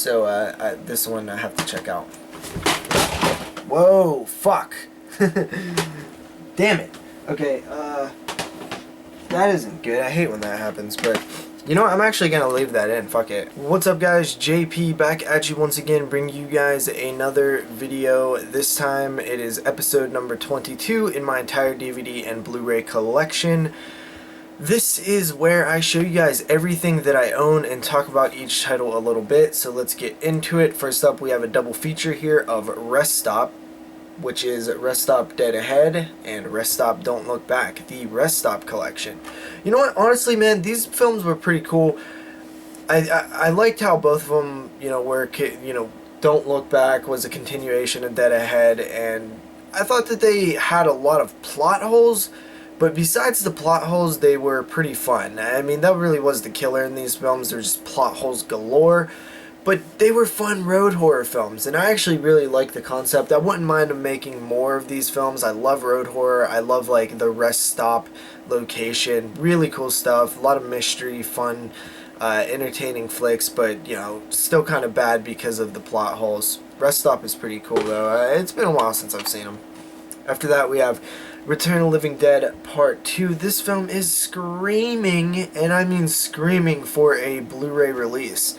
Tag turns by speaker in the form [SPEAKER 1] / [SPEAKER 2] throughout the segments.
[SPEAKER 1] So this one I have to check out. Whoa, fuck. Damn it. Okay, that isn't good. I hate when that happens, but you know what? I'm actually gonna leave that in. Fuck it. What's up, guys? JP back at you once again, bringing you guys another video. This time it is episode number 22 in my entire DVD and Blu-ray collection. This is where I show you guys everything that I own and talk about each title a little bit. So let's get into it. First up, we have a double feature here of Rest Stop, which is Rest Stop Dead Ahead and Rest Stop Don't Look Back, the Rest Stop collection. You know what? Honestly, man, these films were pretty cool. I liked how both of them, Don't Look Back was a continuation of Dead Ahead, and I thought that they had a lot of plot holes, but besides the plot holes, they were pretty fun. I mean, that really was the killer in these films. They're just plot holes galore. But they were fun road horror films, and I actually really like the concept. I wouldn't mind them making more of these films. I love road horror. I love, like, the rest stop location. Really cool stuff. A lot of mystery, fun, entertaining flicks, but, you know, still kind of bad because of the plot holes. Rest Stop is pretty cool, though. It's been a while since I've seen them. After that, we have Return of the Living Dead Part 2. This film is screaming, and I mean screaming, for a Blu-ray release.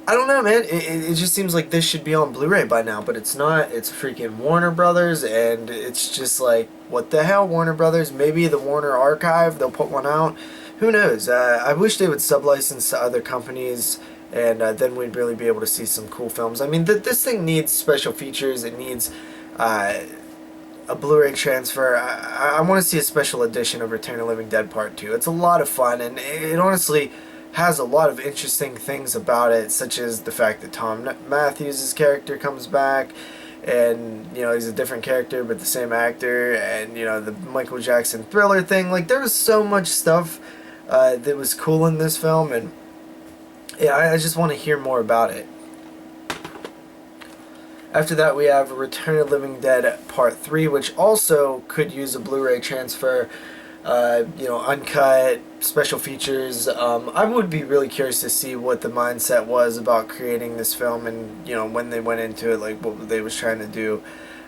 [SPEAKER 1] I don't know, man. It just seems like this should be on Blu-ray by now, but it's not. It's freaking Warner Brothers, and it's just like, what the hell, Warner Brothers? Maybe the Warner Archive, they'll put one out. Who knows? I wish they would sublicense to other companies, and then we'd really be able to see some cool films. I mean, this thing needs special features. It needs a Blu-ray transfer. I want to see a special edition of Return of the Living Dead Part 2. It's a lot of fun, and it honestly has a lot of interesting things about it, such as the fact that Tom Matthews' character comes back, and, you know, he's a different character but the same actor, and, you know, the Michael Jackson Thriller thing. Like, there was so much stuff that was cool in this film, and yeah, I just want to hear more about it. After that, we have Return of the Living Dead Part 3, which also could use a Blu-ray transfer. Uncut, special features. I would be really curious to see what the mindset was about creating this film, and, you know, when they went into it, like, what they was trying to do.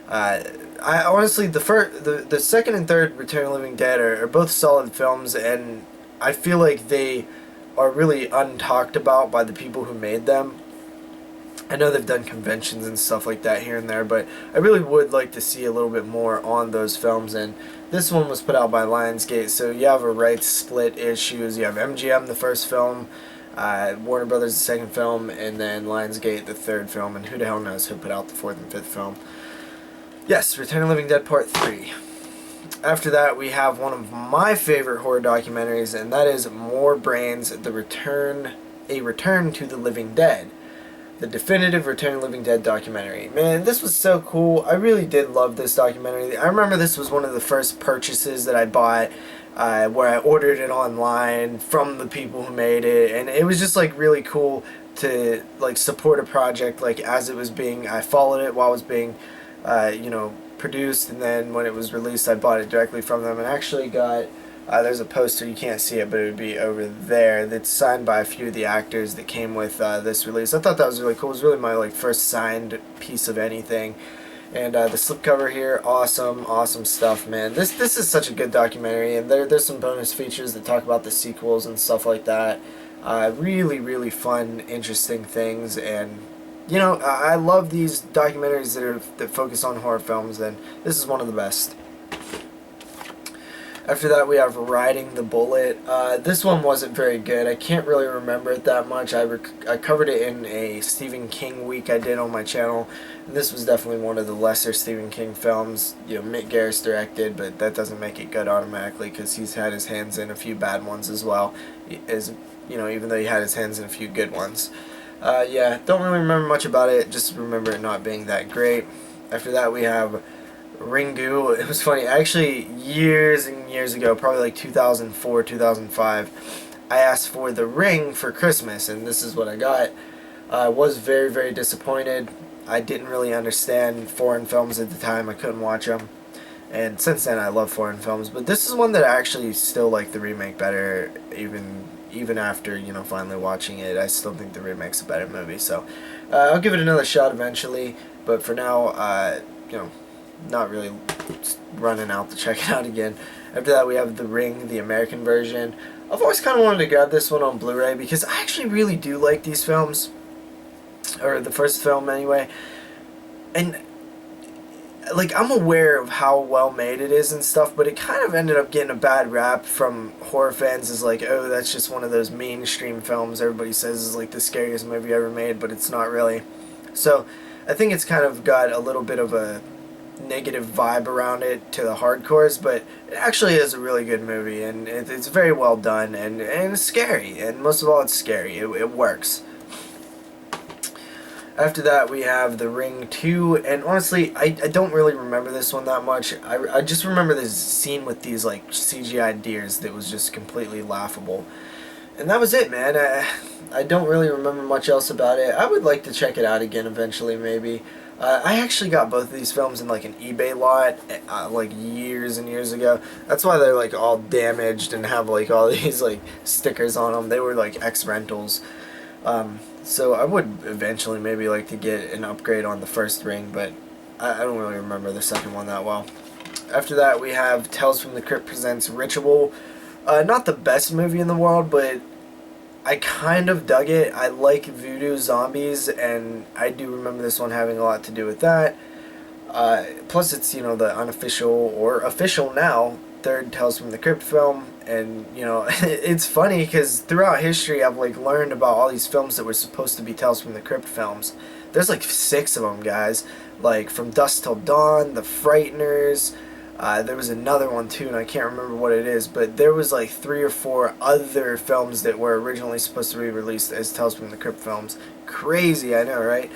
[SPEAKER 1] I honestly, the second and third Return of the Living Dead are both solid films, and I feel like they are really untalked about by the people who made them. I know they've done conventions and stuff like that here and there, but I really would like to see a little bit more on those films. And this one was put out by Lionsgate, so you have a rights split issues. You have MGM, the first film, Warner Brothers, the second film, and then Lionsgate, the third film, and who the hell knows who put out the fourth and fifth film. Yes, Return of the Living Dead Part 3. After that, we have one of my favorite horror documentaries, and that is More Brains, A Return to the Living Dead. The definitive Return of the Living Dead documentary. Man, this was so cool. I really did love this documentary. I remember this was one of the first purchases that I bought, where I ordered it online from the people who made it, and it was just, like, really cool to, like, support a project, like, as it was being. I followed it while it was being, produced, and then when it was released, I bought it directly from them, and actually got. There's a poster, you can't see it, but it would be over there, that's signed by a few of the actors that came with this release. I thought that was really cool. It was really my, like, first signed piece of anything. And the slipcover here, awesome stuff, man. This is such a good documentary, and there's some bonus features that talk about the sequels and stuff like that. Really fun, interesting things, and, you know, I love these documentaries that focus on horror films, and this is one of the best. After that, we have Riding the Bullet. This one wasn't very good. I can't really remember it that much. I covered it in a Stephen King week I did on my channel. And this was definitely one of the lesser Stephen King films. You know, Mick Garris directed, but that doesn't make it good automatically, because he's had his hands in a few bad ones as well. Even though he had his hands in a few good ones. Yeah, don't really remember much about it. Just remember it not being that great. After that, we have Ringu. It was funny, actually, years and years ago, probably like 2004, 2005, I asked for The Ring for Christmas, and this is what I got. I was very disappointed. I didn't really understand foreign films at the time. I couldn't watch them, and since then I love foreign films, but this is one that I actually still like the remake better, even even after, you know, finally watching it, I still think the remake's a better movie. So I'll give it another shot eventually, but for now, you know, not really running out to check it out again. After that, we have The Ring, the American version. I've always kind of wanted to grab this one on Blu-ray because I actually really do like these films, or the first film anyway. And like, I'm aware of how well made it is and stuff, but it kind of ended up getting a bad rap from horror fans as like, oh, that's just one of those mainstream films everybody says is like the scariest movie ever made, but it's not really. So I think it's kind of got a little bit of a negative vibe around it to the hardcores, but it actually is a really good movie, and it's very well done, and it's scary, and most of all it's scary. It works. After that, we have The Ring 2, and honestly, I don't really remember this one that much. I just remember this scene with these like CGI deers that was just completely laughable. And that was it, man. I don't really remember much else about it. I would like to check it out again eventually, maybe. I actually got both of these films in like an eBay lot like years and years ago. That's why they're like all damaged and have like all these like stickers on them. They were like ex-rentals. So I would eventually maybe like to get an upgrade on the first Ring, but I don't really remember the second one that well. After that, we have Tales from the Crypt presents Ritual. Not the best movie in the world, but I kind of dug it. I like voodoo zombies, and I do remember this one having a lot to do with that. Plus, it's, you know, the unofficial, or official now, third Tales from the Crypt film, and, you know, it's funny, because throughout history, I've, like, learned about all these films that were supposed to be Tales from the Crypt films. There's, like, 6 of them, guys. Like, From Dusk Till Dawn, The Frighteners. There was another one too, and I can't remember what it is, but there was like 3 or 4 other films that were originally supposed to be released as Tales from the Crypt films. Crazy, I know, right?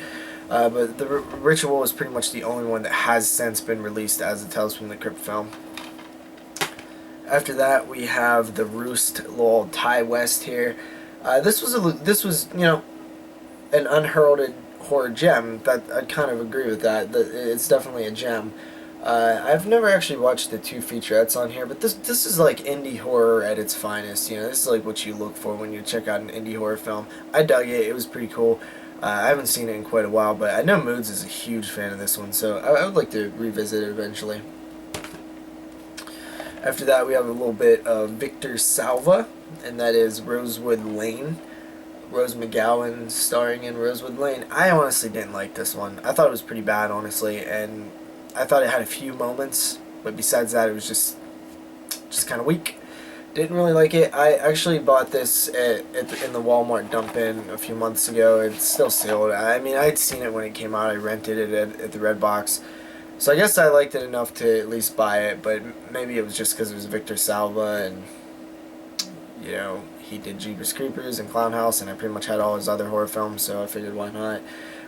[SPEAKER 1] But the Ritual is pretty much the only one that has since been released as a Tales from the Crypt film. After that, we have the Roost, little Ty West here. This was you know, an unheralded horror gem. That I'd kind of agree with that. It's definitely a gem. I've never actually watched the 2 featurettes on here, but this is like indie horror at its finest. You know, this is like what you look for when you check out an indie horror film. I dug it. It was pretty cool. I haven't seen it in quite a while, but I know Moods is a huge fan of this one, so I would like to revisit it eventually. After that, we have a little bit of Victor Salva, and that is Rosewood Lane. Rose McGowan starring in Rosewood Lane. I honestly didn't like this one. I thought it was pretty bad, honestly, and I thought it had a few moments, but besides that, it was just kind of weak. Didn't really like it. I actually bought this in the Walmart dump-in a few months ago. It's still sealed. I mean, I'd seen it when it came out. I rented it at the Redbox. So I guess I liked it enough to at least buy it, but maybe it was just because it was Victor Salva, and, you know, he did Jeepers Creepers and Clown House, and I pretty much had all his other horror films, so I figured why not.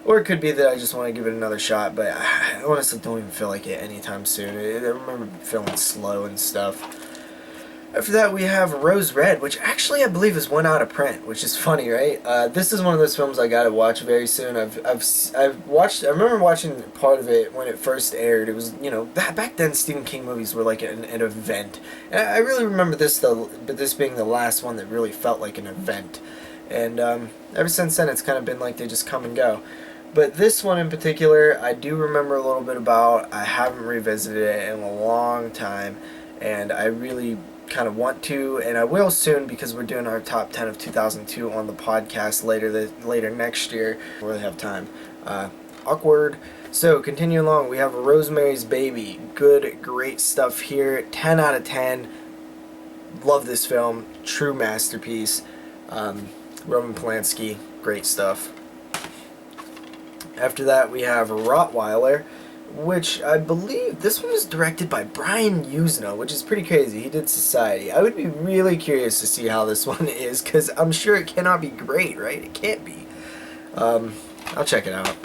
[SPEAKER 1] Or it could be that I just want to give it another shot, but I honestly don't even feel like it anytime soon. I remember feeling slow and stuff. After that, we have Rose Red, which actually I believe is one out of print, which is funny, right? This is one of those films I gotta watch very soon. I've watched. I remember watching part of it when it first aired. It was, you know, back then Stephen King movies were like an event. And I really remember this being the last one that really felt like an event. And ever since then, it's kind of been like they just come and go. But this one in particular, I do remember a little bit about. I haven't revisited it in a long time, and I really kind of want to, and I will soon, because we're doing our top 10 of 2002 on the podcast later next year. We really have time. Awkward. So, continuing along, we have Rosemary's Baby. Good, great stuff here. 10 out of 10. Love this film. True masterpiece. Roman Polanski. Great stuff. After that, we have Rottweiler, which I believe this one was directed by Brian Usna, which is pretty crazy. He did Society. I would be really curious to see how this one is, because I'm sure it cannot be great, right? It can't be. I'll check it out.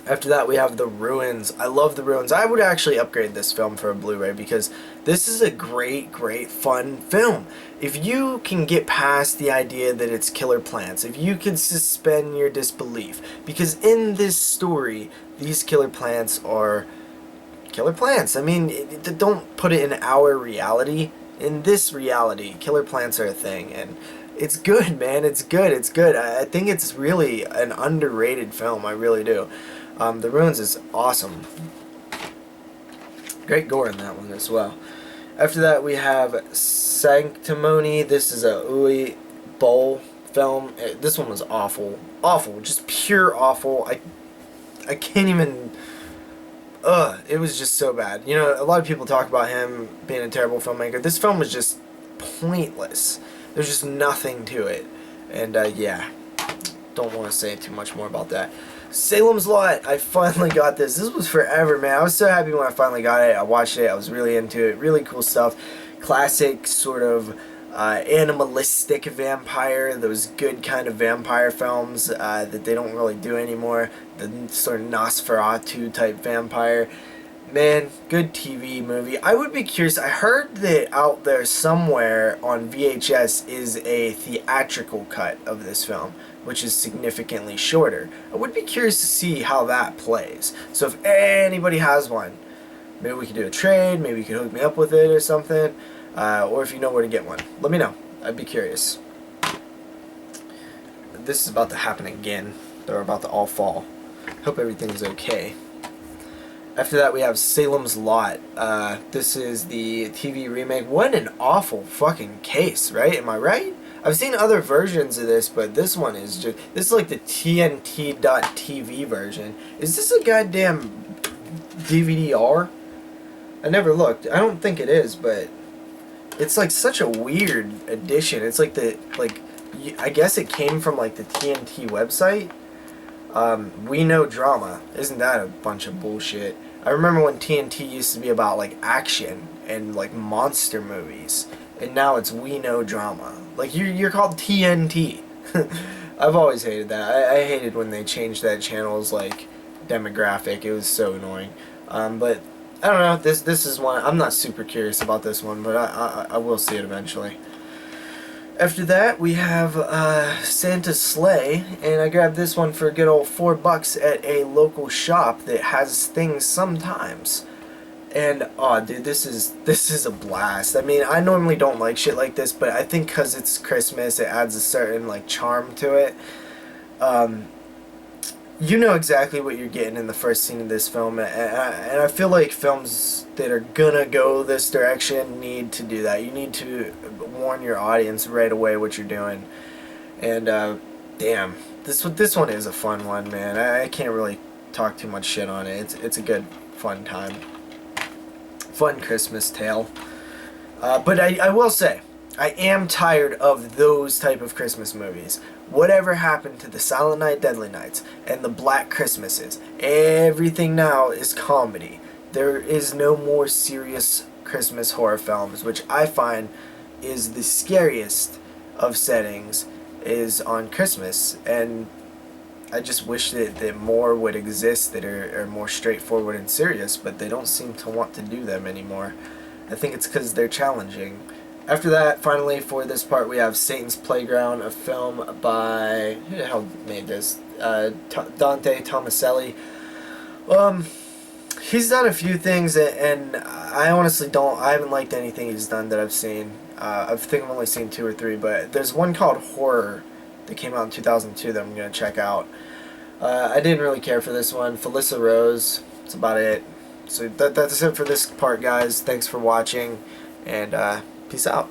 [SPEAKER 1] After that, we have The Ruins. I love The Ruins. I would actually upgrade this film for a Blu-ray, because this is a great, great, fun film. If you can get past the idea that it's killer plants, if you can suspend your disbelief, because in this story, these killer plants are killer plants. I mean, don't put it in our reality. in this reality, killer plants are a thing, and it's good, man. It's good. It's good. I think it's really an underrated film. I really do. The Ruins is awesome. Great gore in that one as well. After that, we have Sanctimony. This is a Uwe Boll film. This one was awful. Awful. Just pure awful. I can't even... it was just so bad. You know, a lot of people talk about him being a terrible filmmaker. This film was just pointless. There's just nothing to it. And, yeah. Don't want to say too much more about that. Salems Lot. I finally got this. This was forever, man. I was so happy when I finally got it. I watched it. I was really into it. Really cool stuff. Classic sort of animalistic vampire. Those good kind of vampire films that they don't really do anymore. The sort of Nosferatu type vampire. Man, good TV movie. I would be curious. I heard that out there somewhere on VHS is a theatrical cut of this film, which is significantly shorter. I would be curious to see how that plays. So if anybody has one, maybe we could do a trade, maybe you could hook me up with it or something, or if you know where to get one, let me know. I'd be curious. This is about to happen again. They're about to all fall. Hope everything's okay. After that, we have Salem's Lot. This is the TV remake. What an awful fucking case, right? Am I right? I've seen other versions of this, but this one is just... This is like the TNT.TV version. Is this a goddamn DVD-R? I never looked. I don't think it is, but... It's like such a weird edition. It's like the... I guess it came from like the TNT website. We Know Drama. Isn't that a bunch of bullshit? I remember when TNT used to be about like action and like monster movies, and now it's We Know Drama. Like you're called TNT. I've always hated that. I hated when they changed that channel's like demographic. It was so annoying. But I don't know. This is one. I'm not super curious about this one, but I will see it eventually. After that, we have Santa's Sleigh, and I grabbed this one for a good old $4 at a local shop that has things sometimes. And, oh, dude, this is a blast. I mean, I normally don't like shit like this, but I think because it's Christmas, it adds a certain, like, charm to it. You know exactly what you're getting in the first scene of this film, and I feel like films that are gonna go this direction need to do that. You need to warn your audience right away what you're doing. And damn, this one is a fun one, man. I can't really talk too much shit on it. It's a good fun time, fun Christmas tale. But I will say, I am tired of those type of Christmas movies. Whatever happened to the Silent Night, Deadly Nights, and the Black Christmases? Everything now is comedy. There is no more serious Christmas horror films, which I find is the scariest of settings, is on Christmas. And I just wish that more would exist that are more straightforward and serious, but they don't seem to want to do them anymore. I think it's because they're challenging. After that, finally, for this part, we have Satan's Playground, a film by... Who the hell made this? Dante Tomaselli. He's done a few things, and I honestly I haven't liked anything he's done that I've seen. I think I've only seen 2 or 3, but there's one called Horror that came out in 2002 that I'm going to check out. I didn't really care for this one. Felissa Rose, that's about it. So that's it for this part, guys. Thanks for watching, and... peace out.